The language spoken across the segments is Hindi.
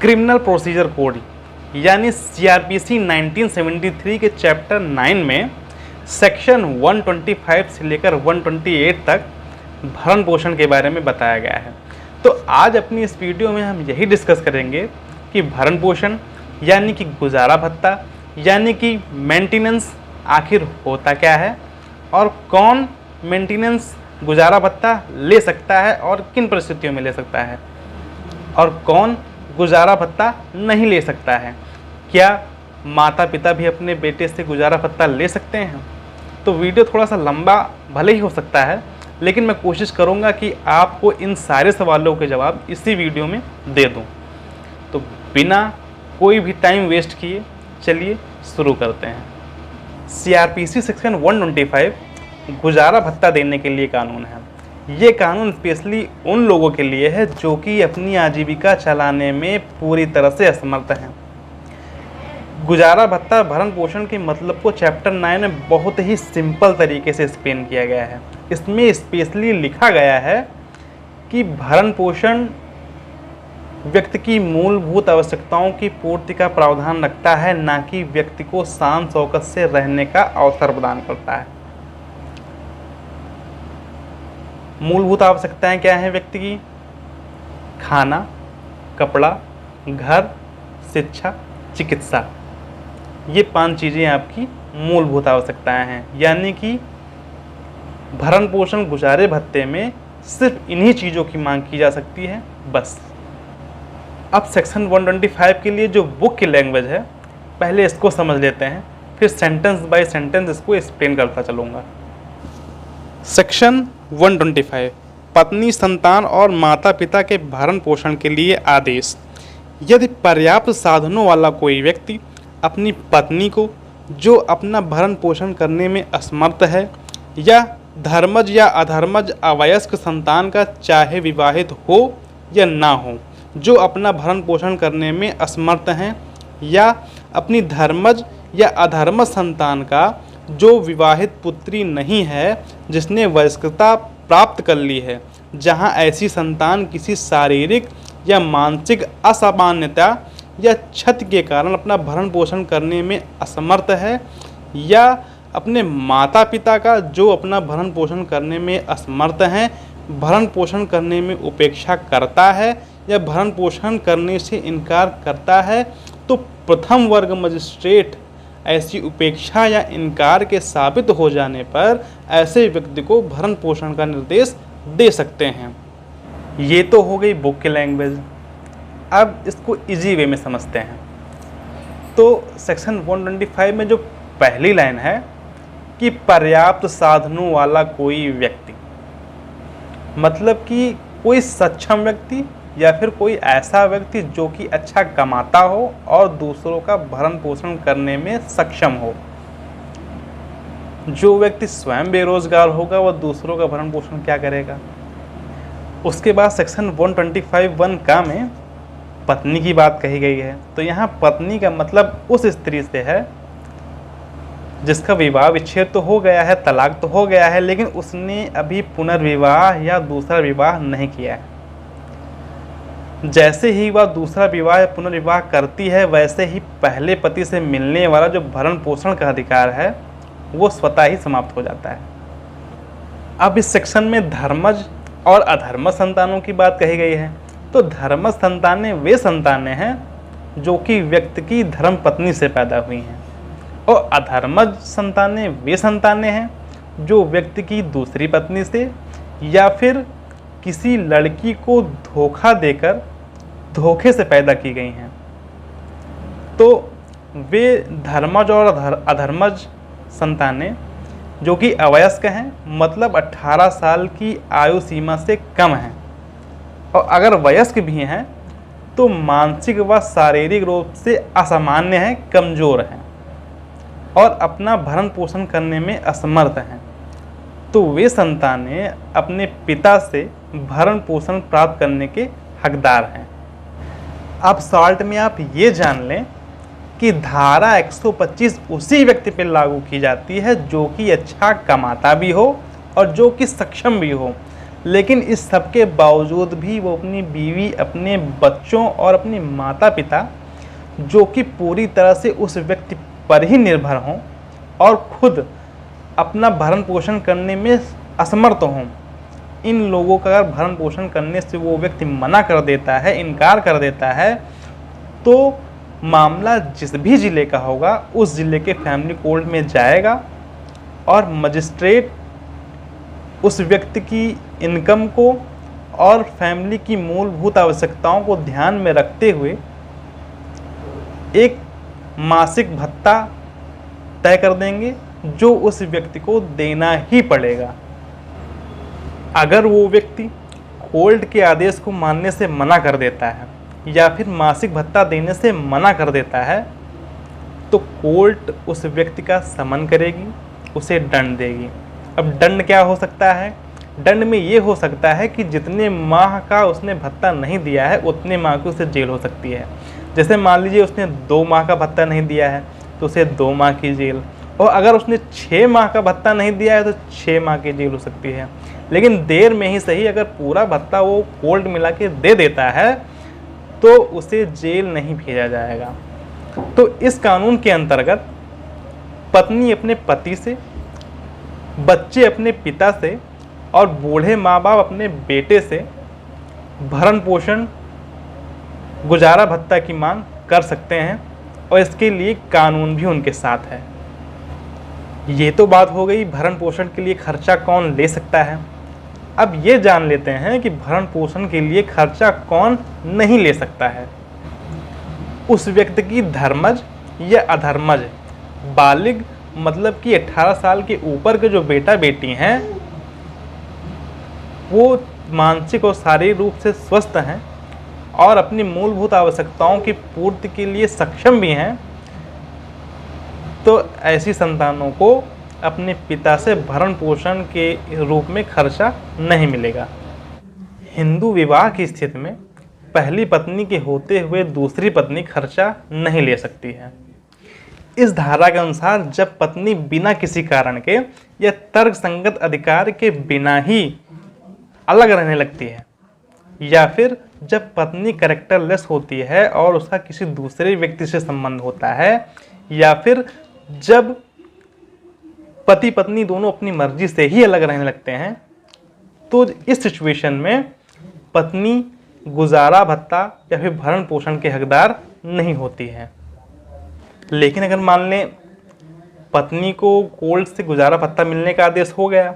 क्रिमिनल प्रोसीजर कोड यानी सीआरपीसी 1973 के चैप्टर 9 में सेक्शन 125 से लेकर 128 तक भरण पोषण के बारे में बताया गया है। तो आज अपनी इस वीडियो में हम यही डिस्कस करेंगे कि भरण पोषण यानी कि गुजारा भत्ता यानी कि मेंटेनेंस आखिर होता क्या है और कौन मेंटेनेंस गुजारा भत्ता ले सकता है और किन परिस्थितियों में ले सकता है और कौन गुजारा भत्ता नहीं ले सकता है। क्या माता पिता भी अपने बेटे से गुजारा भत्ता ले सकते हैं? तो वीडियो थोड़ा सा लंबा भले ही हो सकता है, लेकिन मैं कोशिश करूंगा कि आपको इन सारे सवालों के जवाब इसी वीडियो में दे दूं। तो बिना कोई भी टाइम वेस्ट किए चलिए शुरू करते हैं। सीआरपीसी सेक्शन 125 गुजारा भत्ता देने के लिए कानून है। ये कानून स्पेशली उन लोगों के लिए है जो कि अपनी आजीविका चलाने में पूरी तरह से असमर्थ हैं। गुजारा भत्ता भरण पोषण के मतलब को चैप्टर 9 में बहुत ही सिंपल तरीके से एक्सप्लेन किया गया है। इसमें स्पेशली लिखा गया है कि भरण पोषण व्यक्ति की मूलभूत आवश्यकताओं की पूर्ति का प्रावधान रखता है, ना कि व्यक्ति को शान शौकत से रहने का अवसर प्रदान करता है। मूलभूत आवश्यकताएं क्या हैं व्यक्ति की? खाना, कपड़ा, घर, शिक्षा, चिकित्सा। ये 5 चीज़ें आपकी मूलभूत आवश्यकताएं हैं। यानी कि भरण पोषण गुजारे भत्ते में सिर्फ इन्हीं चीज़ों की मांग की जा सकती है बस। अब सेक्शन 125 के लिए जो बुक की लैंग्वेज है, पहले इसको समझ लेते हैं, फिर सेंटेंस बाय सेंटेंस इसको एक्सप्लेन करता चलूँगा। सेक्शन 125 पत्नी, संतान और माता पिता के भरण पोषण के लिए आदेश। यदि पर्याप्त साधनों वाला कोई व्यक्ति अपनी पत्नी को, जो अपना भरण पोषण करने में असमर्थ है, या धर्मज या अधर्मज अवयस्क संतान का, चाहे विवाहित हो या ना हो, जो अपना भरण पोषण करने में असमर्थ हैं, या अपनी धर्मज या अधर्मज संतान का, जो विवाहित पुत्री नहीं है, जिसने वयस्कता प्राप्त कर ली है, जहां ऐसी संतान किसी शारीरिक या मानसिक असामान्यता या क्षति के कारण अपना भरण पोषण करने में असमर्थ है, या अपने माता पिता का, जो अपना भरण पोषण करने में असमर्थ हैं, भरण पोषण करने में उपेक्षा करता है या भरण पोषण करने से इनकार करता है, तो प्रथम वर्ग मजिस्ट्रेट ऐसी उपेक्षा या इनकार के साबित हो जाने पर ऐसे व्यक्ति को भरण पोषण का निर्देश दे सकते हैं। ये तो हो गई बुक की लैंग्वेज। अब इसको इजी वे में समझते हैं। तो सेक्शन 125 में जो पहली लाइन है कि पर्याप्त साधनों वाला कोई व्यक्ति, मतलब कि कोई सक्षम व्यक्ति या फिर कोई ऐसा व्यक्ति जो कि अच्छा कमाता हो और दूसरों का भरण पोषण करने में सक्षम हो। जो व्यक्ति स्वयं बेरोजगार होगा वह दूसरों का भरण पोषण क्या करेगा? उसके बाद सेक्शन 125(1) का में पत्नी की बात कही गई है। तो यहाँ पत्नी का मतलब उस स्त्री से है जिसका विवाह विच्छेद तो हो गया है, तलाक तो हो गया है, लेकिन उसने अभी पुनर्विवाह या दूसरा विवाह नहीं किया है। जैसे ही वह दूसरा विवाह या पुनर्विवाह करती है, वैसे ही पहले पति से मिलने वाला जो भरण पोषण का अधिकार है वो स्वतः ही समाप्त हो जाता है। अब इस सेक्शन में धर्मज और अधर्मज संतानों की बात कही गई है। तो धर्मज संतानें वे संतानें हैं जो कि व्यक्ति की धर्म पत्नी से पैदा हुई हैं, और अधर्मज संतानें वे संतानें हैं जो व्यक्ति की दूसरी पत्नी से या फिर किसी लड़की को धोखा देकर धोखे से पैदा की गई हैं। तो वे धर्मज और अधर्मज संतानें जो कि अवयस्क हैं, मतलब 18 साल की आयु सीमा से कम हैं, और अगर वयस्क भी हैं तो मानसिक व शारीरिक रूप से असामान्य हैं, कमज़ोर हैं और अपना भरण पोषण करने में असमर्थ हैं, तो वे संतानें अपने पिता से भरण पोषण प्राप्त करने के हकदार हैं। अब शॉर्ट में आप ये जान लें कि धारा 125 उसी व्यक्ति पर लागू की जाती है जो कि अच्छा कमाता भी हो और जो कि सक्षम भी हो, लेकिन इस सब के बावजूद भी वो अपनी बीवी, अपने बच्चों और अपने माता पिता, जो कि पूरी तरह से उस व्यक्ति पर ही निर्भर हों और खुद अपना भरण पोषण करने में असमर्थ हों, इन लोगों का अगर भरण पोषण करने से वो व्यक्ति मना कर देता है, इनकार कर देता है, तो मामला जिस भी ज़िले का होगा उस ज़िले के फैमिली कोर्ट में जाएगा और मजिस्ट्रेट उस व्यक्ति की इनकम को और फैमिली की मूलभूत आवश्यकताओं को ध्यान में रखते हुए एक मासिक भत्ता तय कर देंगे जो उस व्यक्ति को देना ही पड़ेगा। अगर वो व्यक्ति कोर्ट के आदेश को मानने से मना कर देता है या फिर मासिक भत्ता देने से मना कर देता है, तो कोर्ट उस व्यक्ति का समन करेगी, उसे दंड देगी। अब दंड क्या हो सकता है? दंड में ये हो सकता है कि जितने माह का उसने भत्ता नहीं दिया है उतने माह की उसे जेल हो सकती है। जैसे मान लीजिए उसने 2 माह का भत्ता नहीं दिया है तो उसे 2 माह की जेल, और अगर उसने 6 माह का भत्ता नहीं दिया है तो 6 माह की जेल हो सकती है। लेकिन देर में ही सही, अगर पूरा भत्ता वो कोर्ट मिला के दे देता है तो उसे जेल नहीं भेजा जाएगा। तो इस कानून के अंतर्गत पत्नी अपने पति से, बच्चे अपने पिता से और बूढ़े माँ बाप अपने बेटे से भरण पोषण, गुजारा भत्ता की मांग कर सकते हैं और इसके लिए कानून भी उनके साथ है। ये तो बात हो गई भरण पोषण के लिए खर्चा कौन ले सकता है। अब ये जान लेते हैं कि भरण पोषण के लिए खर्चा कौन नहीं ले सकता है। उस व्यक्ति की धर्मज या अधर्मज, बालिग मतलब कि 18 साल के ऊपर के जो बेटा बेटी हैं, वो मानसिक और शारीरिक रूप से स्वस्थ हैं और अपनी मूलभूत आवश्यकताओं की पूर्ति के लिए सक्षम भी हैं, तो ऐसी संतानों को अपने पिता से भरण पोषण के रूप में खर्चा नहीं मिलेगा। हिंदू विवाह की स्थिति में पहली पत्नी के होते हुए दूसरी पत्नी खर्चा नहीं ले सकती है। इस धारा के अनुसार जब पत्नी बिना किसी कारण के या तर्कसंगत अधिकार के बिना ही अलग रहने लगती है, या फिर जब पत्नी कैरेक्टरलेस होती है और उसका किसी दूसरे व्यक्ति से संबंध होता है, या फिर जब पति पत्नी दोनों अपनी मर्जी से ही अलग रहने लगते हैं, तो इस सिचुएशन में पत्नी गुजारा भत्ता या फिर भरण पोषण के हकदार नहीं होती है। लेकिन अगर मान लें पत्नी को कोर्ट से गुजारा भत्ता मिलने का आदेश हो गया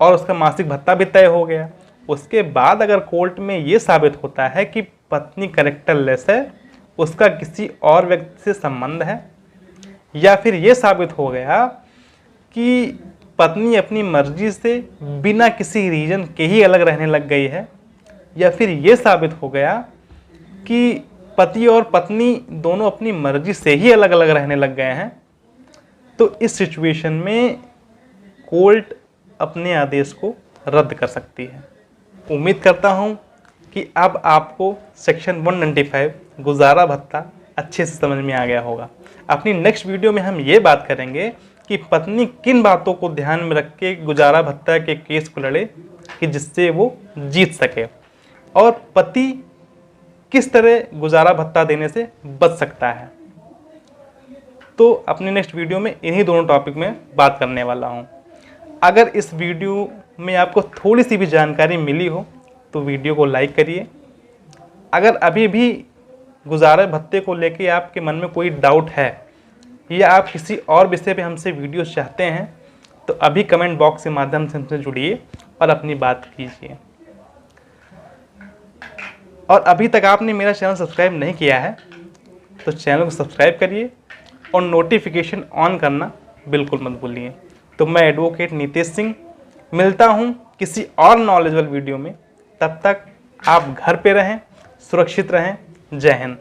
और उसका मासिक भत्ता भी तय हो गया, उसके बाद अगर कोर्ट में ये साबित होता है कि पत्नी कैरेक्टरलेस है, उसका किसी और व्यक्ति से संबंध है, या फिर ये साबित हो गया कि पत्नी अपनी मर्जी से बिना किसी रीजन के ही अलग रहने लग गई है, या फिर ये साबित हो गया कि पति और पत्नी दोनों अपनी मर्जी से ही अलग अलग रहने लग गए हैं, तो इस सिचुएशन में कोर्ट अपने आदेश को रद्द कर सकती है। उम्मीद करता हूं कि अब आपको सेक्शन 195 गुजारा भत्ता अच्छे से समझ में आ गया होगा। अपनी नेक्स्ट वीडियो में हम ये बात करेंगे कि पत्नी किन बातों को ध्यान में रख के गुजारा भत्ता के केस को लड़े कि जिससे वो जीत सके, और पति किस तरह गुजारा भत्ता देने से बच सकता है। तो अपनी नेक्स्ट वीडियो में इन्हीं दोनों टॉपिक में बात करने वाला हूँ। अगर इस वीडियो में आपको थोड़ी सी भी जानकारी मिली हो तो वीडियो को लाइक करिए। अगर अभी भी गुजारा भत्ते को लेके आपके मन में कोई डाउट है या आप किसी और विषय पे हमसे वीडियो चाहते हैं तो अभी कमेंट बॉक्स के माध्यम से हमसे जुड़िए और अपनी बात कीजिए। और अभी तक आपने मेरा चैनल सब्सक्राइब नहीं किया है तो चैनल को सब्सक्राइब करिए और नोटिफिकेशन ऑन करना बिल्कुल मत भूलिए। तो मैं एडवोकेट नीतेश सिंह मिलता हूं किसी और नॉलेजेबल वीडियो में। तब तक आप घर पे रहें, सुरक्षित रहें। जय हिंद।